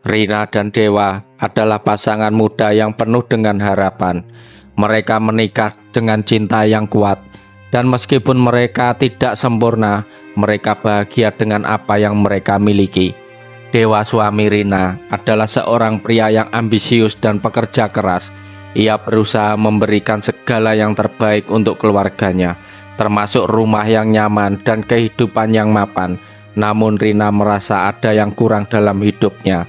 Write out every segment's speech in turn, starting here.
Rina dan Dewa adalah pasangan muda yang penuh dengan harapan. Mereka menikah dengan cinta yang kuat, dan meskipun mereka tidak sempurna, mereka bahagia dengan apa yang mereka miliki. Dewa, suami Rina, adalah seorang pria yang ambisius dan pekerja keras. Ia berusaha memberikan segala yang terbaik untuk keluarganya, termasuk rumah yang nyaman dan kehidupan yang mapan. Namun Rina merasa ada yang kurang dalam hidupnya.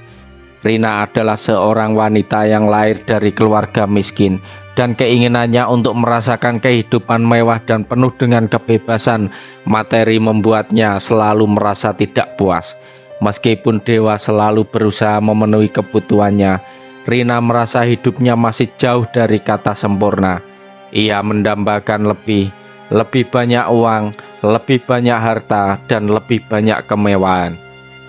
Rina adalah seorang wanita yang lahir dari keluarga miskin, dan keinginannya untuk merasakan kehidupan mewah dan penuh dengan kebebasan materi membuatnya selalu merasa tidak puas. Meskipun Dewa selalu berusaha memenuhi kebutuhannya, Rina merasa hidupnya masih jauh dari kata sempurna. Ia mendambakan lebih banyak uang, lebih banyak harta, dan lebih banyak kemewahan.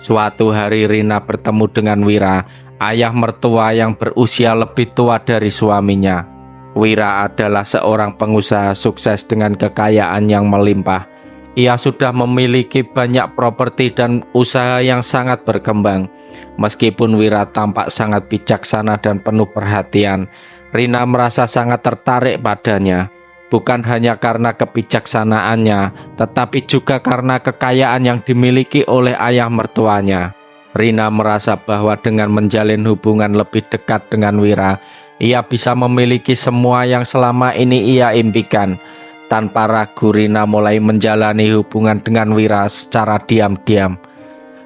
Suatu hari Rina bertemu dengan Wira, ayah mertua yang berusia lebih tua dari suaminya. Wira adalah seorang pengusaha sukses dengan kekayaan yang melimpah. Ia sudah memiliki banyak properti dan usaha yang sangat berkembang. Meskipun Wira tampak sangat bijaksana dan penuh perhatian, Rina merasa sangat tertarik padanya. Bukan hanya karena kebijaksanaannya, tetapi juga karena kekayaan yang dimiliki oleh ayah mertuanya. Rina merasa bahwa dengan menjalin hubungan lebih dekat dengan Wira, ia bisa memiliki semua yang selama ini ia impikan. Tanpa ragu, Rina mulai menjalani hubungan dengan Wira secara diam-diam.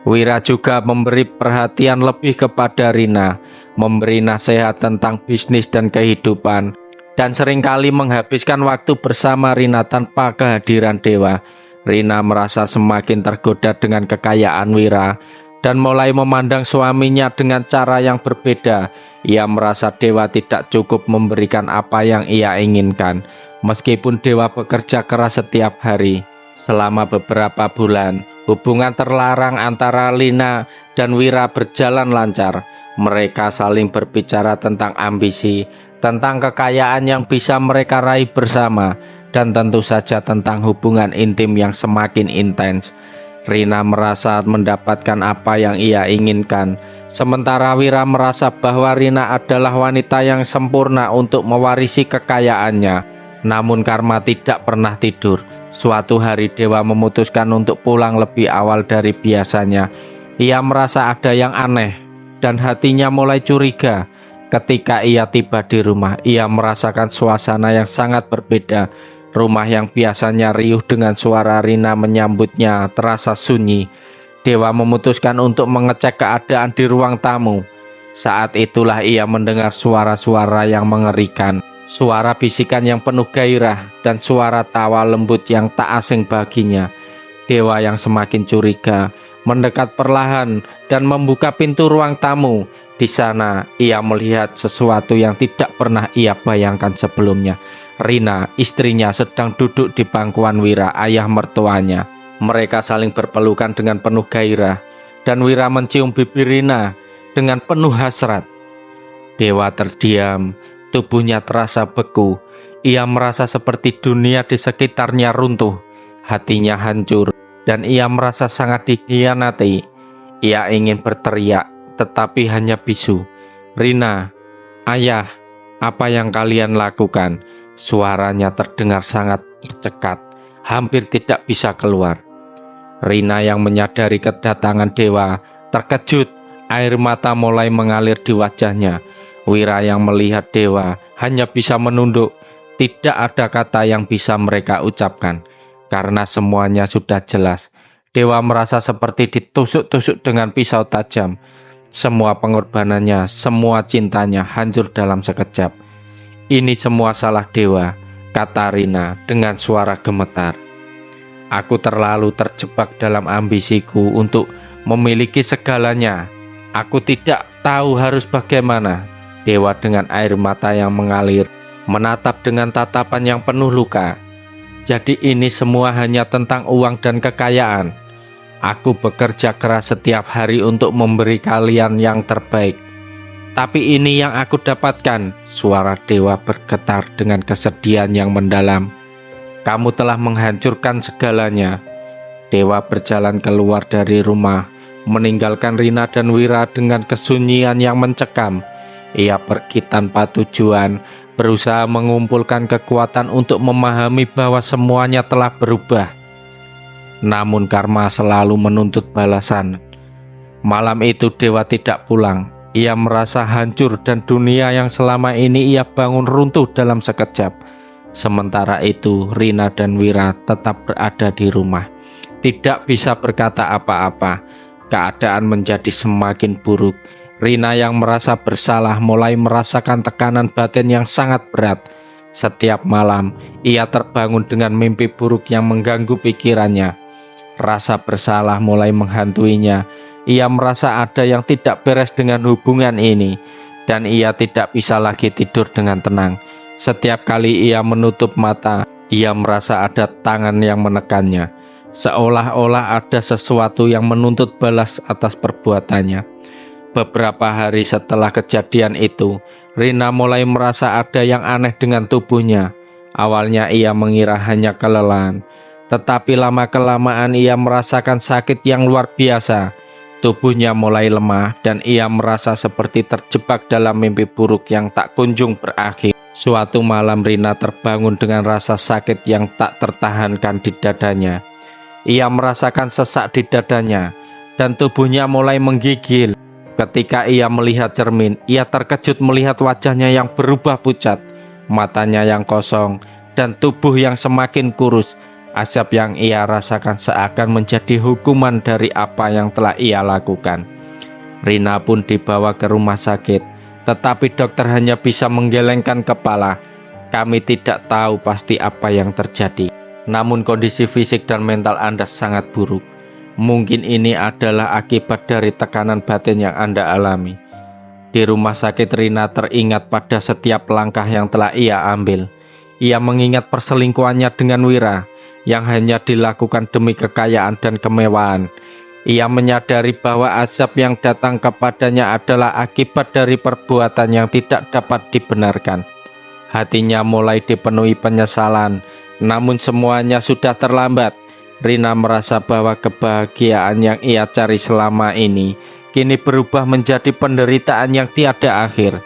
Wira juga memberi perhatian lebih kepada Rina, memberi nasihat tentang bisnis dan kehidupan, dan seringkali menghabiskan waktu bersama Rina tanpa kehadiran Dewa. Rina merasa semakin tergoda dengan kekayaan Wira dan mulai memandang suaminya dengan cara yang berbeda. Ia merasa Dewa tidak cukup memberikan apa yang ia inginkan. Meskipun Dewa bekerja keras setiap hari, selama beberapa bulan, hubungan terlarang antara Rina dan Wira berjalan lancar. Mereka saling berbicara tentang ambisi, tentang kekayaan yang bisa mereka raih bersama, dan tentu saja tentang hubungan intim yang semakin intens. Rina merasa mendapatkan apa yang ia inginkan, sementara Wira merasa bahwa Rina adalah wanita yang sempurna untuk mewarisi kekayaannya. Namun karma tidak pernah tidur. Suatu hari Dewa memutuskan untuk pulang lebih awal dari biasanya. Ia merasa ada yang aneh, dan hatinya mulai curiga. Ketika ia tiba di rumah, ia merasakan suasana yang sangat berbeda. Rumah yang biasanya riuh dengan suara Rina menyambutnya terasa sunyi. Dewa memutuskan untuk mengecek keadaan di ruang tamu. Saat itulah ia mendengar suara-suara yang mengerikan, suara bisikan yang penuh gairah, dan suara tawa lembut yang tak asing baginya. Dewa yang semakin curiga mendekat perlahan dan membuka pintu ruang tamu. Di sana ia melihat sesuatu yang tidak pernah ia bayangkan sebelumnya. Rina, istrinya, sedang duduk di pangkuan Wira, ayah mertuanya. Mereka saling berpelukan dengan penuh gairah, dan Wira mencium bibir Rina dengan penuh hasrat. Dewa terdiam, tubuhnya terasa beku. Ia merasa seperti dunia di sekitarnya runtuh. Hatinya hancur, dan ia merasa sangat dikhianati. Ia ingin berteriak, tetapi hanya bisu. "Rina, ayah, apa yang kalian lakukan?" Suaranya terdengar sangat tercekat, hampir tidak bisa keluar. Rina yang menyadari kedatangan Dewa terkejut, air mata mulai mengalir di wajahnya. Wira yang melihat Dewa hanya bisa menunduk. Tidak ada kata yang bisa mereka ucapkan, karena semuanya sudah jelas. Dewa merasa seperti ditusuk-tusuk dengan pisau tajam. Semua pengorbanannya, semua cintanya hancur dalam sekejap. "Ini semua salah Dewa," kata Rina dengan suara gemetar. "Aku terlalu terjebak dalam ambisiku untuk memiliki segalanya. Aku tidak tahu harus bagaimana." Dewa dengan air mata yang mengalir menatap dengan tatapan yang penuh luka. "Jadi ini semua hanya tentang uang dan kekayaan. Aku bekerja keras setiap hari untuk memberi kalian yang terbaik. Tapi ini yang aku dapatkan." Suara Dewa bergetar dengan kesedihan yang mendalam. "Kamu telah menghancurkan segalanya." Dewa berjalan keluar dari rumah, meninggalkan Rina dan Wira dengan kesunyian yang mencekam. Ia pergi tanpa tujuan, berusaha mengumpulkan kekuatan untuk memahami bahwa semuanya telah berubah. Namun karma selalu menuntut balasan. Malam itu Dewa tidak pulang. Ia merasa hancur dan dunia yang selama ini ia bangun runtuh dalam sekejap. Sementara itu Rina dan Wira tetap berada di rumah. Tidak bisa berkata apa-apa. Keadaan menjadi semakin buruk. Rina yang merasa bersalah mulai merasakan tekanan batin yang sangat berat. Setiap malam ia terbangun dengan mimpi buruk yang mengganggu pikirannya. Rasa bersalah mulai menghantuinya. Ia merasa ada yang tidak beres dengan hubungan ini, dan ia tidak bisa lagi tidur dengan tenang. Setiap kali ia menutup mata, ia merasa ada tangan yang menekannya, seolah-olah ada sesuatu yang menuntut balas atas perbuatannya. Beberapa hari setelah kejadian itu, Rina mulai merasa ada yang aneh dengan tubuhnya. Awalnya ia mengira hanya kelelahan, tetapi lama-kelamaan ia merasakan sakit yang luar biasa. Tubuhnya mulai lemah dan ia merasa seperti terjebak dalam mimpi buruk yang tak kunjung berakhir. Suatu malam Rina terbangun dengan rasa sakit yang tak tertahankan di dadanya. Ia merasakan sesak di dadanya dan tubuhnya mulai menggigil. Ketika ia melihat cermin, ia terkejut melihat wajahnya yang berubah pucat, matanya yang kosong, dan tubuh yang semakin kurus. Azab yang ia rasakan seakan menjadi hukuman dari apa yang telah ia lakukan. Rina pun dibawa ke rumah sakit, tetapi dokter hanya bisa menggelengkan kepala. Kami tidak tahu pasti apa yang terjadi. Namun kondisi fisik dan mental Anda sangat buruk. Mungkin ini adalah akibat dari tekanan batin yang Anda alami. Di rumah sakit Rina teringat pada setiap langkah yang telah ia ambil. Ia mengingat perselingkuhannya dengan Wira yang hanya dilakukan demi kekayaan dan kemewahan. Ia menyadari bahwa azab yang datang kepadanya adalah akibat dari perbuatan yang tidak dapat dibenarkan. Hatinya mulai dipenuhi penyesalan, namun semuanya sudah terlambat. Rina merasa bahwa kebahagiaan yang ia cari selama ini kini berubah menjadi penderitaan yang tiada akhir.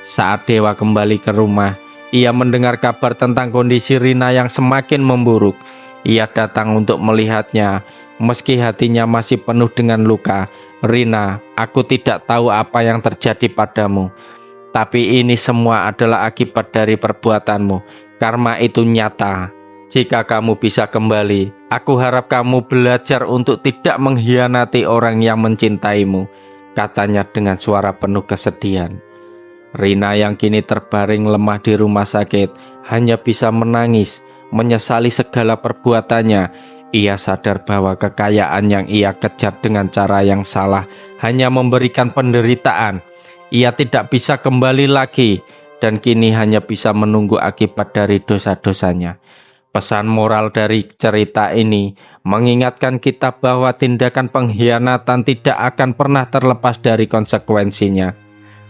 Saat Dewa kembali ke rumah, ia mendengar kabar tentang kondisi Rina yang semakin memburuk. Ia datang untuk melihatnya. Meski hatinya masih penuh dengan luka. Rina, aku tidak tahu apa yang terjadi padamu. Tapi ini semua adalah akibat dari perbuatanmu. Karma itu nyata. Jika kamu bisa kembali, aku harap kamu belajar untuk tidak mengkhianati orang yang mencintaimu, katanya dengan suara penuh kesedihan. Rina yang kini terbaring lemah di rumah sakit hanya bisa menangis, menyesali segala perbuatannya. Ia sadar bahwa kekayaan yang ia kejar dengan cara yang salah hanya memberikan penderitaan. Ia tidak bisa kembali lagi dan kini hanya bisa menunggu akibat dari dosa-dosanya. Pesan moral dari cerita ini mengingatkan kita bahwa tindakan pengkhianatan tidak akan pernah terlepas dari konsekuensinya.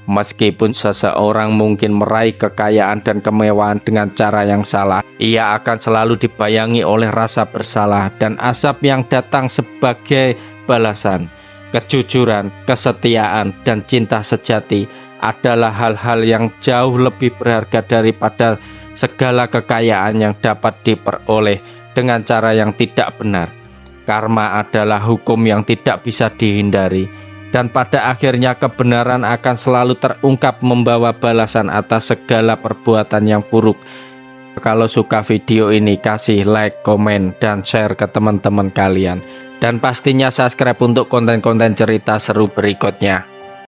Meskipun seseorang mungkin meraih kekayaan dan kemewahan dengan cara yang salah, ia akan selalu dibayangi oleh rasa bersalah dan azab yang datang sebagai balasan. Kejujuran, kesetiaan, dan cinta sejati adalah hal-hal yang jauh lebih berharga daripada segala kekayaan yang dapat diperoleh dengan cara yang tidak benar. Karma adalah hukum yang tidak bisa dihindari. Dan pada akhirnya kebenaran akan selalu terungkap membawa balasan atas segala perbuatan yang buruk. Kalau suka video ini, kasih like, komen, dan share ke teman-teman kalian. Dan pastinya subscribe untuk konten-konten cerita seru berikutnya.